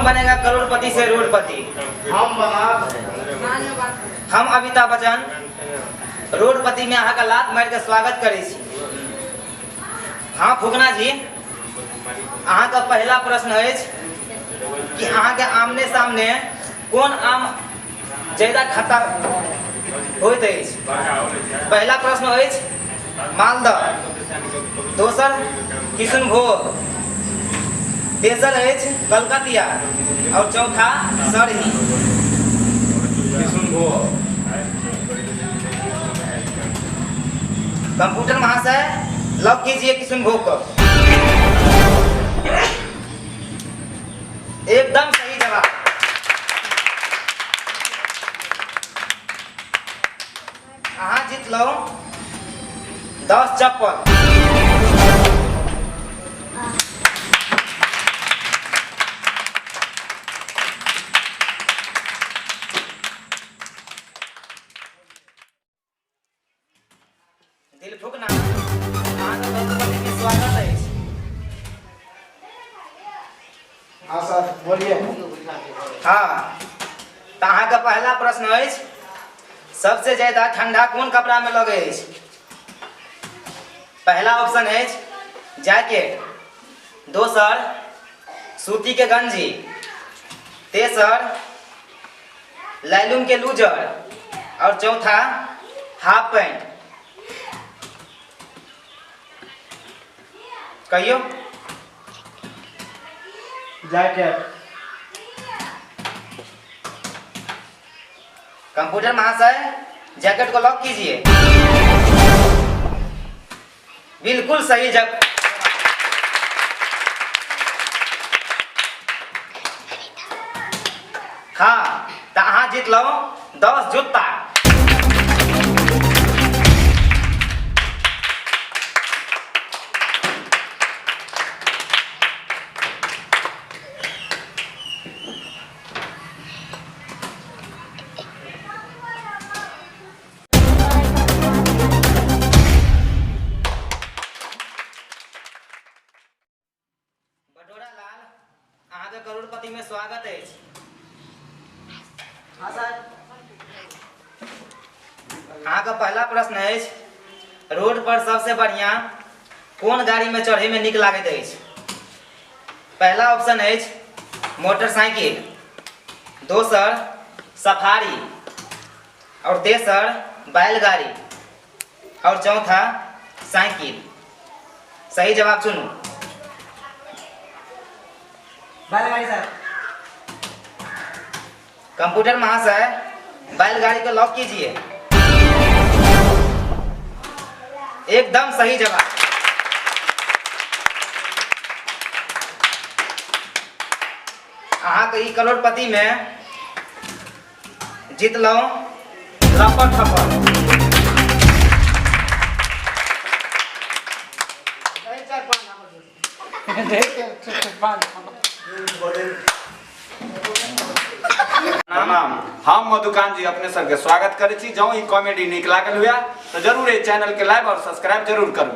बनेगा करोड़पति से रोडपति। हम अमिताभ बच्चन रोडपति में अहाँ का लात मार के स्वागत करे छी। हाँ फुकना जी, अहाँ का पहला प्रश्न है कि अहाँ के आमने सामने कौन आम ज्यादा खट्टा होइत अछि। पहला प्रश्न है मालदह, दोसर किशनभोग, तेसर है कलकतिया और चौथा सरही। कंप्यूटर महाशय लॉक कीजिए किशनभोग को। एकदम सही जवाब। अहाँ जीत लो 10 चप्पल। दिल फुकना, अहाँ का रोडपति में स्वागत है। हाँ सर बोलिए। हाँ, तो अहाँ का पहला प्रश्न है सबसे ज्यादा ठंडा कौन कपड़ा में लगे है। पहला ऑप्शन है जैकेट, दोसर सूती के गंजी, तेसर लाइलून के लूजर और चौथा हाफ पैंट। कहियो। जैकेट। कंप्यूटर महाशय जैकेट को लॉक कीजिए। बिल्कुल सही जवाब। हाँ, तो अहाँ जीत लो 10 जूता। अहाँ के करोड़पति में स्वागत है। हाँ सर। अहाँ का पहला प्रश्न है रोड पर सबसे बढ़िया कौन गाड़ी में चढ़े में निक लागत है। पहला ऑप्शन है मोटरसाइकिल, दोसर सफारी और तेसर बैलगाड़ी और चौथा साइकिल। सही जवाब चुनो। बैलगाड़ी सर। कंप्यूटर महाशय बैलगाड़ी को लॉक कीजिए। एकदम सही जवाब। अहाँ के ई करोड़पति में जीत लो लपट थप्पड़। हम मधुकांत जी अपने सबके स्वागत करे छी। जँ ई कॉमेडी नीक लागल हुआ तो जरूर ये चैनल के लाइक और सब्सक्राइब जरूर करू।